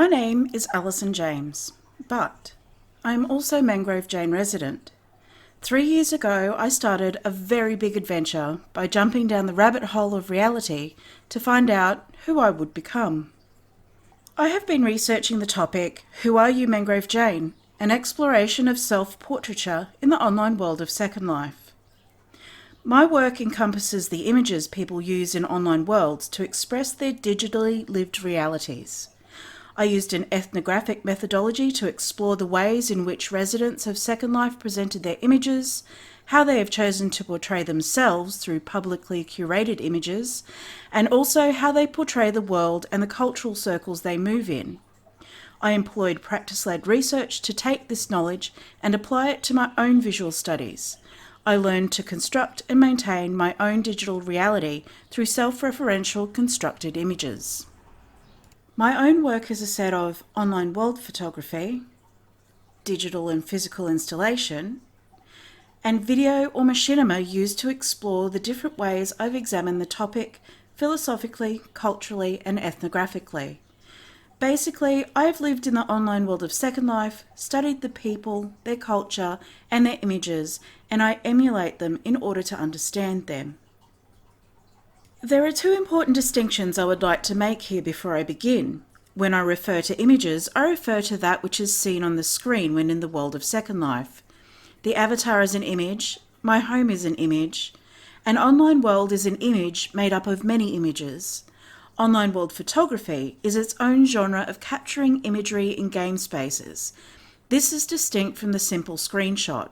My name is Alison James, but I am also Mangrovejane Resident. 3 years ago, I started a very big adventure by jumping down the rabbit hole of reality to find out who I would become. I have been researching the topic, Who Are You, Mangrovejane? An exploration of self-portraiture in the online world of Second Life. My work encompasses the images people use in online worlds to express their digitally lived realities. I used an ethnographic methodology to explore the ways in which residents of Second Life presented their images, how they have chosen to portray themselves through publicly curated images, and also how they portray the world and the cultural circles they move in. I employed practice-led research to take this knowledge and apply it to my own visual studies. I learned to construct and maintain my own digital reality through self-referential constructed images. My own work is a set of online world photography, digital and physical installation, and video or machinima used to explore the different ways I've examined the topic philosophically, culturally, and ethnographically. Basically, I've lived in the online world of Second Life, studied the people, their culture, and their images, and I emulate them in order to understand them. There are two important distinctions I would like to make here before I begin. When I refer to images, I refer to that which is seen on the screen when in the world of Second Life. The avatar is an image, my home is an image, an online world is an image made up of many images. Online world photography is its own genre of capturing imagery in game spaces. This is distinct from the simple screenshot.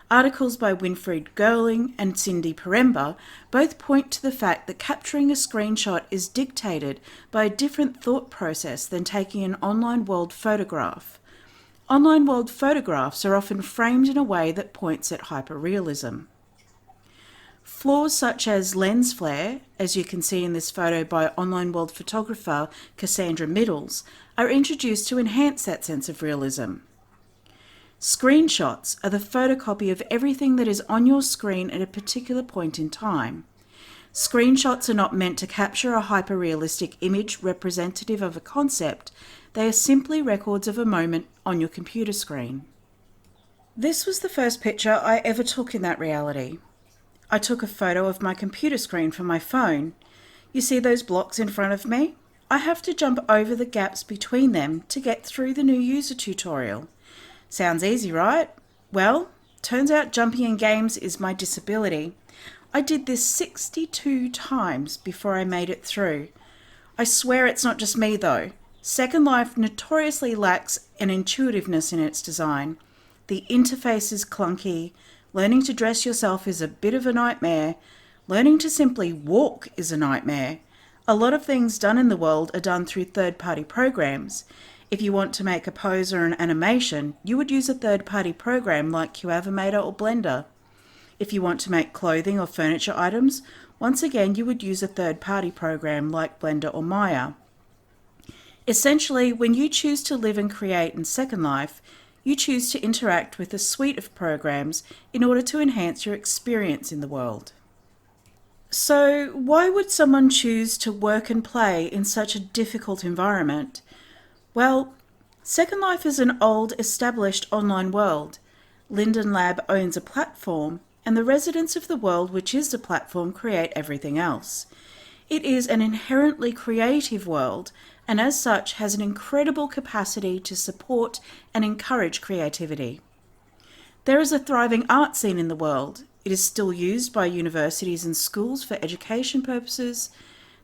Articles by Winfried Gerling and Cindy Peremba both point to the fact that capturing a screenshot is dictated by a different thought process than taking an online world photograph. Online world photographs are often framed in a way that points at hyperrealism. Flaws such as lens flare, as you can see in this photo by online world photographer Cassandra Middles, are introduced to enhance that sense of realism. Screenshots are the photocopy of everything that is on your screen at a particular point in time. Screenshots are not meant to capture a hyper-realistic image representative of a concept. They are simply records of a moment on your computer screen. This was the first picture I ever took in that reality. I took a photo of my computer screen from my phone. You see those blocks in front of me? I have to jump over the gaps between them to get through the new user tutorial. Sounds easy, right? Well, turns out jumping in games is my disability. I did this 62 times before I made it through. I swear it's not just me though. Second Life notoriously lacks an intuitiveness in its design. The interface is clunky. Learning to dress yourself is a bit of a nightmare. Learning to simply walk is a nightmare. A lot of things done in the world are done through third-party programs. If you want to make a pose or an animation, you would use a third-party program like Qanimator or Blender. If you want to make clothing or furniture items, once again you would use a third-party program like Blender or Maya. Essentially, when you choose to live and create in Second Life, you choose to interact with a suite of programs in order to enhance your experience in the world. So, why would someone choose to work and play in such a difficult environment? Well, Second Life is an old, established online world. Linden Lab owns a platform, and the residents of the world, which is the platform, create everything else. It is an inherently creative world, and as such has an incredible capacity to support and encourage creativity. There is a thriving art scene in the world. It is still used by universities and schools for education purposes.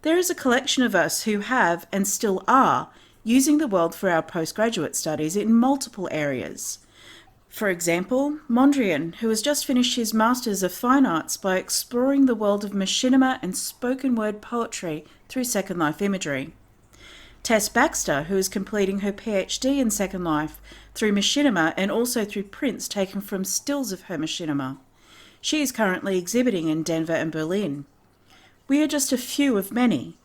There is a collection of us who have, and still are, using the world for our postgraduate studies in multiple areas. For example, Mondrian, who has just finished his Masters of Fine Arts by exploring the world of machinima and spoken word poetry through Second Life imagery. Tess Baxter, who is completing her PhD in Second Life through machinima and also through prints taken from stills of her machinima. She is currently exhibiting in Denver and Berlin. We are just a few of many.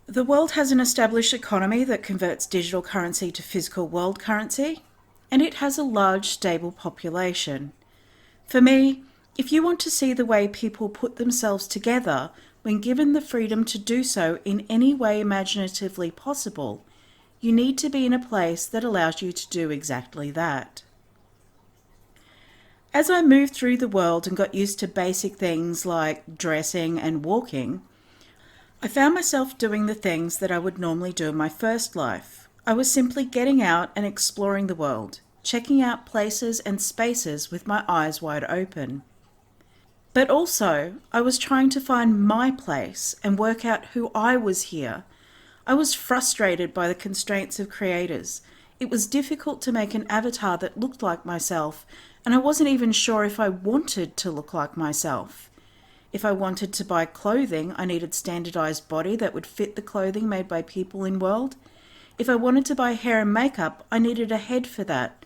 The world has an established economy that converts digital currency to physical world currency, and it has a large, stable population. For me, if you want to see the way people put themselves together when given the freedom to do so in any way imaginatively possible, you need to be in a place that allows you to do exactly that. As I moved through the world and got used to basic things like dressing and walking, I found myself doing the things that I would normally do in my first life. I was simply getting out and exploring the world, checking out places and spaces with my eyes wide open. But also, I was trying to find my place and work out who I was here. I was frustrated by the constraints of creators. It was difficult to make an avatar that looked like myself, and I wasn't even sure if I wanted to look like myself. If I wanted to buy clothing, I needed standardized body that would fit the clothing made by people in world. If I wanted to buy hair and makeup, I needed a head for that.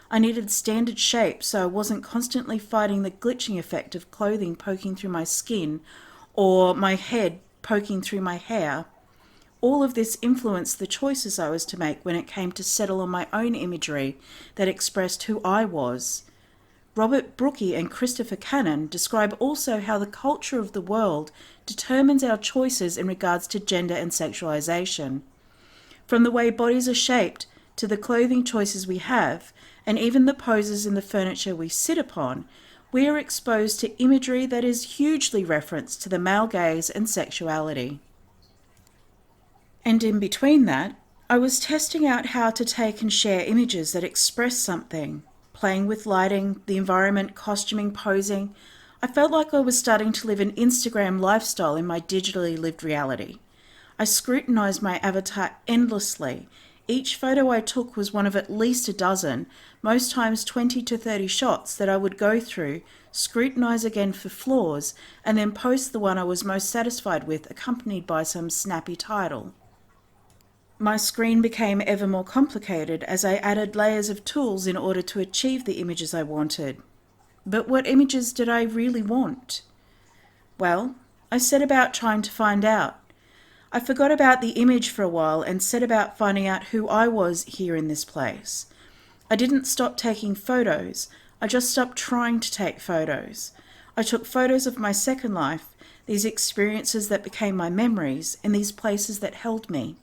I needed standard shapes so I wasn't constantly fighting the glitching effect of clothing poking through my skin or my head poking through my hair. All of this influenced the choices I was to make when it came to settle on my own imagery that expressed who I was. Robert Brookie and Christopher Cannon describe also how the culture of the world determines our choices in regards to gender and sexualization. From the way bodies are shaped to the clothing choices we have, and even the poses in the furniture we sit upon, we are exposed to imagery that is hugely referenced to the male gaze and sexuality. And in between that, I was testing out how to take and share images that express something, playing with lighting, the environment, costuming, posing. I felt like I was starting to live an Instagram lifestyle in my digitally lived reality. I scrutinized my avatar endlessly. Each photo I took was one of at least a dozen, most times 20 to 30 shots that I would go through, scrutinize again for flaws, and then post the one I was most satisfied with, accompanied by some snappy title. My screen became ever more complicated as I added layers of tools in order to achieve the images I wanted. But what images did I really want? Well, I set about trying to find out. I forgot about the image for a while and set about finding out who I was here in this place. I didn't stop taking photos, I just stopped trying to take photos. I took photos of my second life, these experiences that became my memories, and these places that held me.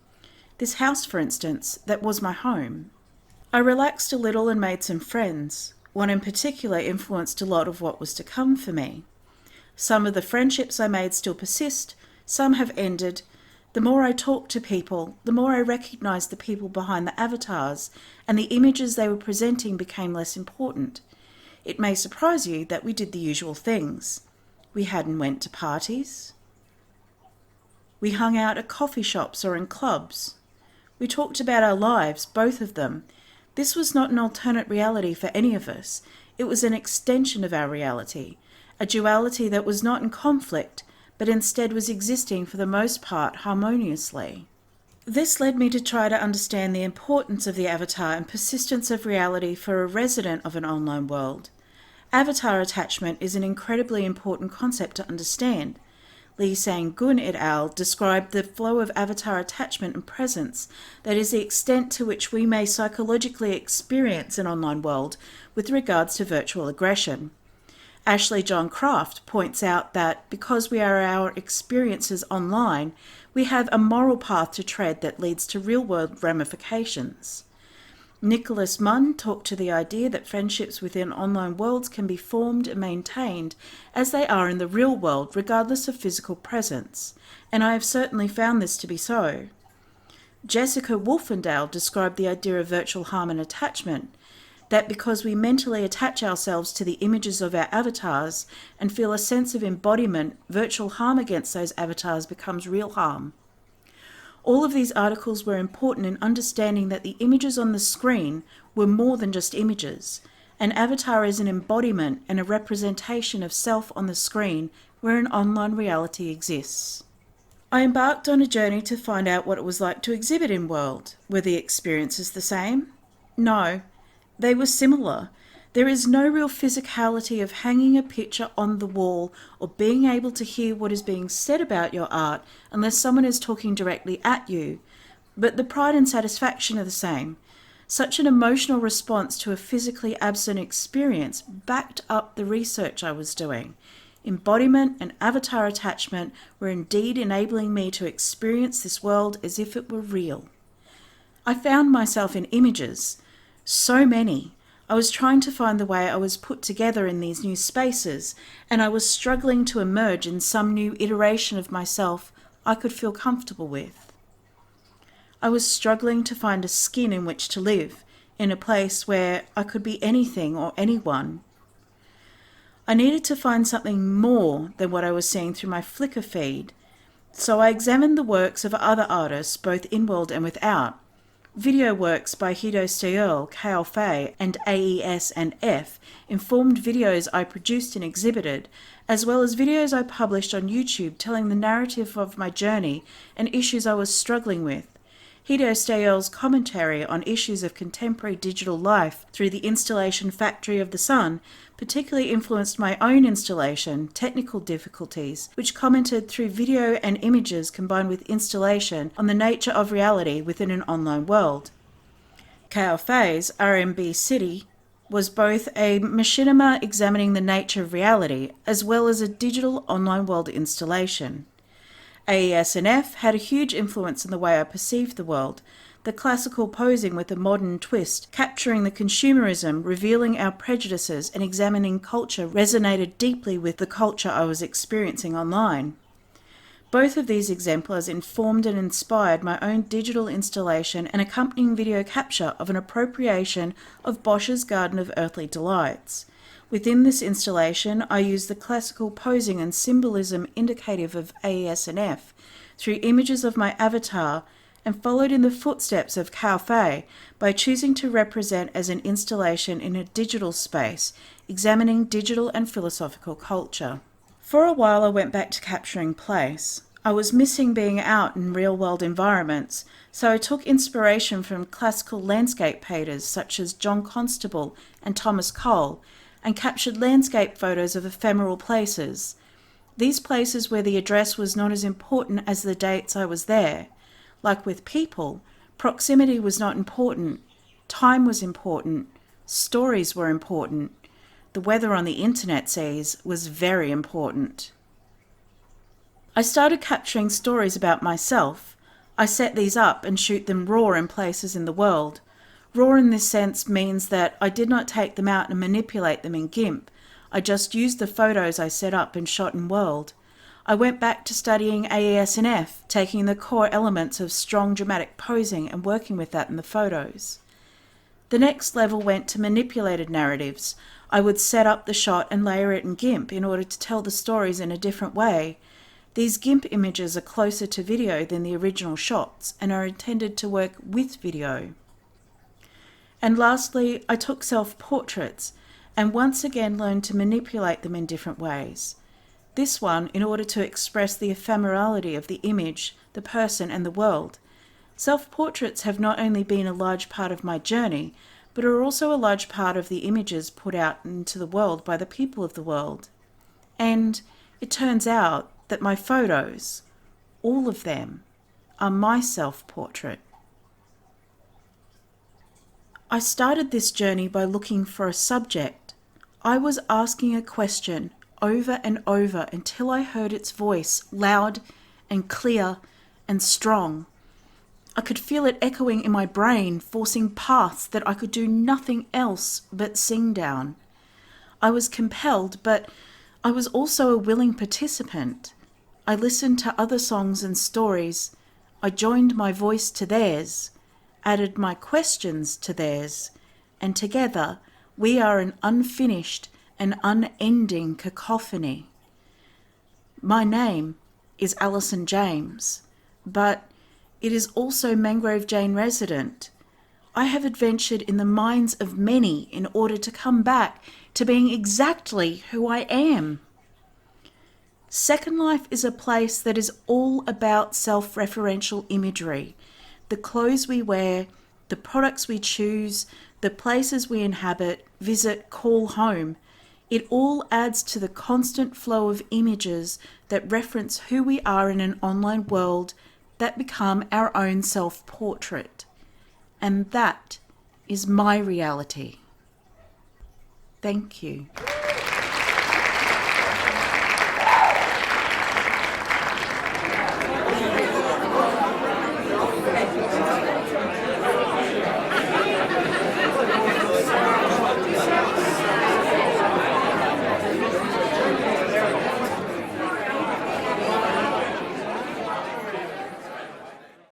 This house, for instance, that was my home. I relaxed a little and made some friends. One in particular influenced a lot of what was to come for me. Some of the friendships I made still persist, some have ended. The more I talked to people, the more I recognized the people behind the avatars, and the images they were presenting became less important. It may surprise you that we did the usual things. We had and went to parties. We hung out at coffee shops or in clubs. We talked about our lives, both of them. This was not an alternate reality for any of us. It was an extension of our reality, a duality that was not in conflict, but instead was existing for the most part harmoniously. This led me to try to understand the importance of the avatar and persistence of reality for a resident of an online world. Avatar attachment is an incredibly important concept to understand. Lee Sang-gun et al. Described the flow of avatar attachment and presence, that is the extent to which we may psychologically experience an online world with regards to virtual aggression. Ashley John Craft points out that because we are our experiences online, we have a moral path to tread that leads to real-world ramifications. Nicholas Munn talked to the idea that friendships within online worlds can be formed and maintained as they are in the real world, regardless of physical presence, and I have certainly found this to be so. Jessica Wolfendale described the idea of virtual Harmon attachment, that because we mentally attach ourselves to the images of our avatars and feel a sense of embodiment, virtual harm against those avatars becomes real harm. All of these articles were important in understanding that the images on the screen were more than just images. An avatar is an embodiment and a representation of self on the screen where an online reality exists. I embarked on a journey to find out what it was like to exhibit in world. Were the experiences the same? No. They were similar. There is no real physicality of hanging a picture on the wall or being able to hear what is being said about your art unless someone is talking directly at you. But the pride and satisfaction are the same. Such an emotional response to a physically absent experience backed up the research I was doing. Embodiment and avatar attachment were indeed enabling me to experience this world as if it were real. I found myself in images, so many. I was trying to find the way I was put together in these new spaces, and I was struggling to emerge in some new iteration of myself I could feel comfortable with. I was struggling to find a skin in which to live, in a place where I could be anything or anyone. I needed to find something more than what I was seeing through my Flickr feed, so I examined the works of other artists, both inworld and without. Video works by Hido Steul, Kao Fei, and AES and F informed videos I produced and exhibited, as well as videos I published on YouTube telling the narrative of my journey and issues I was struggling with. Hido Steul's commentary on issues of contemporary digital life through the installation Factory of the Sun particularly influenced my own installation, Technical Difficulties, which commented through video and images combined with installation on the nature of reality within an online world. Kao Fei's RMB City was both a machinima examining the nature of reality as well as a digital online world installation. AES and F had a huge influence in the way I perceived the world, the classical posing with a modern twist, capturing the consumerism, revealing our prejudices, and examining culture resonated deeply with the culture I was experiencing online. Both of these exemplars informed and inspired my own digital installation and accompanying video capture of an appropriation of Bosch's Garden of Earthly Delights. Within this installation, I used the classical posing and symbolism indicative of AES and F through images of my avatar and followed in the footsteps of Kao Fei by choosing to represent as an installation in a digital space, examining digital and philosophical culture. For a while I went back to capturing place. I was missing being out in real-world environments, so I took inspiration from classical landscape painters such as John Constable and Thomas Cole, and captured landscape photos of ephemeral places. These places where the address was not as important as the dates I was there. Like with people, proximity was not important. Time was important. Stories were important. The weather on the internet says was very important. I started capturing stories about myself. I set these up and shoot them raw in places in the world. Raw in this sense means that I did not take them out and manipulate them in GIMP. I just used the photos I set up and shot in world. I went back to studying AES and F, taking the core elements of strong dramatic posing and working with that in the photos. The next level went to manipulated narratives. I would set up the shot and layer it in GIMP in order to tell the stories in a different way. These GIMP images are closer to video than the original shots and are intended to work with video. And lastly, I took self-portraits and once again learned to manipulate them in different ways. This one in order to express the ephemerality of the image, the person and the world. Self-portraits have not only been a large part of my journey, but are also a large part of the images put out into the world by the people of the world. And it turns out that my photos, all of them, are my self-portrait. I started this journey by looking for a subject. I was asking a question over and over until I heard its voice loud and clear and strong. I could feel it echoing in my brain, forcing paths that I could do nothing else but sing down. I was compelled, but I was also a willing participant. I listened to other songs and stories. I joined my voice to theirs, added my questions to theirs, and together we are an unfinished and unending cacophony. My name is Alison James, but it is also Mangrovejane Resident. I have adventured in the minds of many in order to come back to being exactly who I am. Second Life is a place that is all about self-referential imagery. The clothes we wear, the products we choose, the places we inhabit, visit, call home. It all adds to the constant flow of images that reference who we are in an online world that become our own self-portrait. And that is my reality. Thank you.